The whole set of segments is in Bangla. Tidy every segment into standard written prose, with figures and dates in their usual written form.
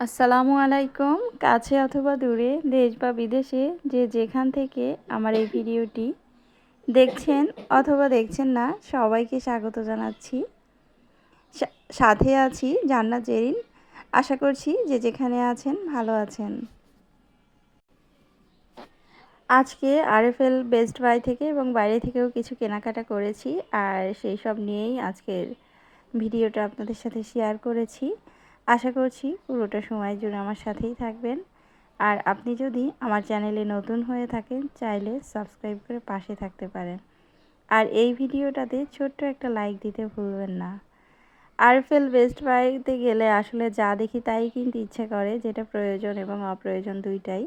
আসসালামু আলাইকুম। কাছে অথবা দূরে, দেশ বা বিদেশে যে যেখান থেকে আমার এই ভিডিওটি দেখছেন অথবা দেখছেন না, সবাইকে স্বাগত জানাচ্ছি। সাথে আছি জান্নাত জেরিন। আশা করছি যে যেখানে আছেন ভালো আছেন। আজকে আরএফএল বেস্ট বাই থেকে এবং বাইরে থেকেও কিছু কেনাকাটা করেছি, আর সেই সব নিয়েই আজকের ভিডিওটা আপনাদের সাথে শেয়ার করেছি। আশা করছি পুরোটা সময় জুড়ে আমার সাথেই থাকবেন। আর আপনি যদি আমার চ্যানেলে নতুন হয়ে থাকেন, চাইলে সাবস্ক্রাইব করে পাশে থাকতে পারেন। আর এই ভিডিওটাতে ছোট্ট একটা লাইক দিতে ভুলবেন না। আরএফএল বেস্ট বাইতে গেলে আসলে যা দেখি তাই কিনতে ইচ্ছে করে, যেটা প্রয়োজন এবং অপ্রয়োজন দুইটাই।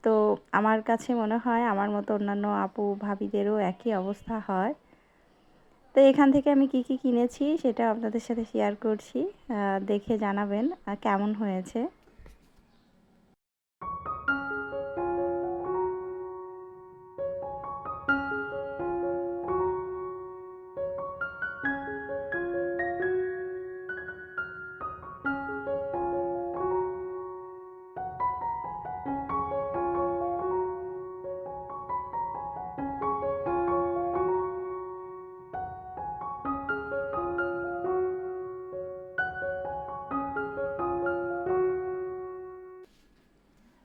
তো আমার কাছে মনে হয় আমার মতো অন্যান্য আপু ভাবিদেরও একই অবস্থা হয়। তো এখান থেকে আমি কি কি কিনেছি সেটা আপনাদের সাথে শেয়ার করছি। দেখে জানাবেন কেমন হয়েছে।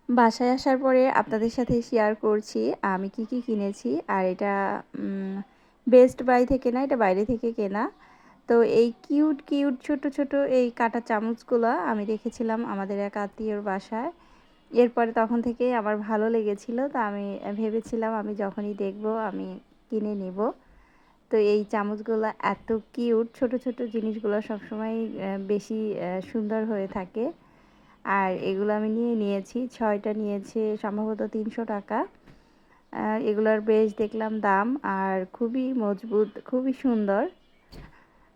বাসায় আসার পরে আপনাদের সাথে শেয়ার করছি আমি কি কি কিনেছি। আর এটা বেস্ট বাই থেকে না, এটা বাইরে থেকে কেনা। তো এই কিউট কিউট ছোট ছোট এই কাঁটা চামচগুলো আমি রেখেছিলাম আমাদের এক আত্মীয়র বাসায়। এরপরে তখন থেকেই আমার ভালো লেগেছিল, তো আমি ভেবেছিলাম আমি যখনই দেখব আমি কিনে নিব। তো এই চামচগুলো এত কিউট, ছোট ছোট জিনিসগুলো সবসময় বেশি সুন্দর হয়ে থাকে। আর এগুলো আমি নিয়েছি 6টা, নিয়েছে সম্ভবত 300 টাকা। এগুলোর বেশ দেখলাম দাম, আর খুবই মজবুত, খুবই সুন্দর।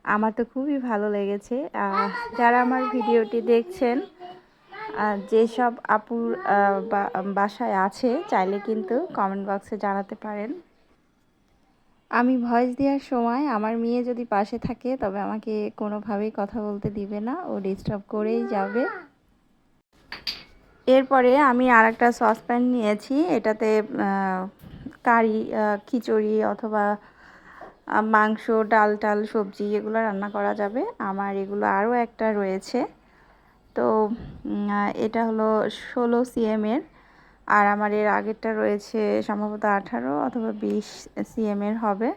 আমার তো খুবই ভালো লেগেছে। যারা আমার ভিডিওটি দেখছেন, যেসব আপুর বাসায় আছে, চাইলে কিন্তু কমেন্ট বক্সে জানাতে পারেন। আমি ভয়েস দেওয়ার সময় আমার মেয়ে যদি পাশে থাকে তবে আমাকে কোনোভাবেই কথা বলতে দিবে না, ও ডিস্টার্ব করেই যাবে। এরপরে আমি আরেকটা সসপ্যান নিয়েছি। এটাতে কারি, খিচুড়ি অথবা মাংস, ডাল টাল, সবজি এগুলো রান্না করা যাবে। আমার এগুলো আরও একটা রয়েছে। তো এটা হলো 16 সিএমের, আর আমার এর আগেরটা রয়েছে সম্ভবত 18 অথবা 20 সিএমের হবে।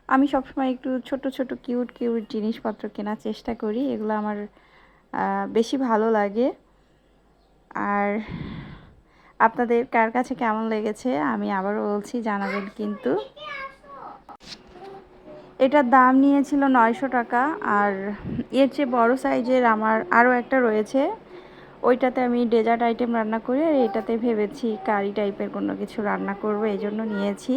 আমি সবসময় একটু ছোট ছোট কিউট কিউট জিনিসপত্র কেনার চেষ্টা করি, এগুলো আমার বেশি ভালো লাগে। আর আপনাদের কার কাছে কেমন লেগেছে আমি আবারও বলছি, জানাবেন কিন্তু। এটার দাম নিয়েছিল 900 টাকা। আর এর চেয়ে বড় সাইজের আমার আরও একটা রয়েছে, ওইটাতে আমি ডেজার্ট আইটেম রান্না করি, আর এটাতে ভেবেছি কারি টাইপের কোনো কিছু রান্না করব, এই জন্য নিয়েছি।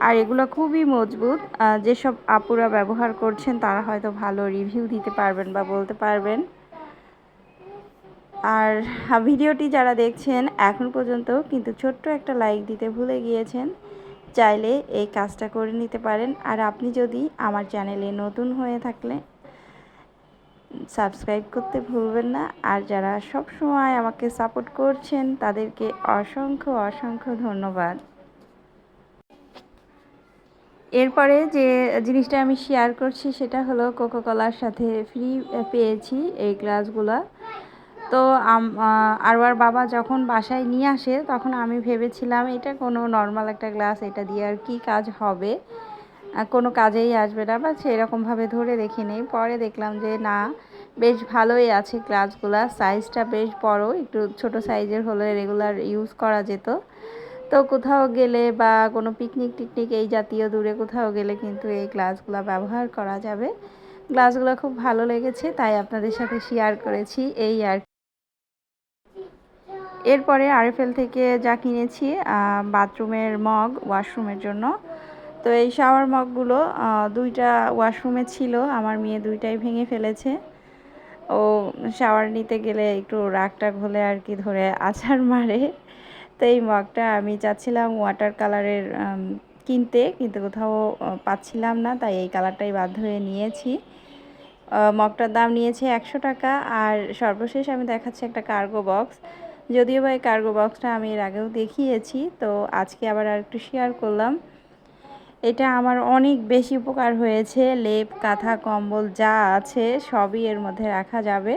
আর এগুলো খুবই মজবুত। যেসব আপুরা ব্যবহার করছেন তারা হয়তো ভালো রিভিউ দিতে পারবেন বা বলতে পারবেন। আর ভিডিওটি যারা দেখছেন এখন পর্যন্ত কিন্তু ছোট্ট একটা লাইক দিতে ভুলে গিয়েছেন, চাইলে এই কাজটা করে নিতে পারেন। আর আপনি যদি আমার চ্যানেলে নতুন হয়ে থাকলে সাবস্ক্রাইব করতে ভুলবেন না। আর যারা সব সময় আমাকে সাপোর্ট করছেন তাদেরকে অসংখ্য অসংখ্য ধন্যবাদ। এরপরে যে জিনিসটা আমি শেয়ার করছি সেটা হলো কোকোকোলার সাথে ফ্রি পেয়েছি এই গ্লাসগুলো। তো আরওয়ার বাবা যখন বাসায় নিয়ে আসে তখন আমি ভেবেছিলাম এটা কোনো নর্মাল একটা গ্লাস, এটা দিয়ে আর কি কাজ হবে, কোনো কাজেই আসবে না, বা সেরকমভাবে ধরে দেখি নেই। পরে দেখলাম যে না, বেশ ভালোই আছে গ্লাসগুলা, সাইজটা বেশ বড়, একটু ছোট সাইজের হলে রেগুলার ইউজ করা যেত। তো কোথাও গেলে বা কোনো পিকনিক টিকনিক এই জাতীয় দূরে কোথাও গেলে কিন্তু এই গ্লাসগুলো ব্যবহার করা যাবে। গ্লাসগুলো খুব ভালো লেগেছে, তাই আপনাদের সাথে শেয়ার করেছি এই আর। এরপরে আরএফএল থেকে যা কিনেছি, বাথরুমের মগ, ওয়াশরুমের জন্য। তো এই শাওয়ার মগগুলো দুইটা ওয়াশরুমে ছিল, আমার মেয়ে দুইটাই ভেঙে ফেলেছে। ও শাওয়ার নিতে গেলে একটু রাগ টাগ হলে আর কি ধরে আছাড় মারে। তো এই মগটা আমি চাচ্ছিলাম ওয়াটার কালারের কিনতে, কিন্তু কোথাও পাচ্ছিলাম না, তাই এই কালারটাই বাধ্য হয়ে নিয়েছি। মগটার দাম নিয়েছে 100 টাকা। আর সর্বশেষ আমি দেখাচ্ছি একটা কার্গো বক্স। যদিও বা এই কার্গো বক্সটা আমি এর আগেও দেখিয়েছি, তো আজকে আবার আর একটু শেয়ার করলাম। এটা আমার অনেক বেশি উপকার হয়েছে। লেপ, কাঁথা, কম্বল যা আছে সবই এর মধ্যে রাখা যাবে।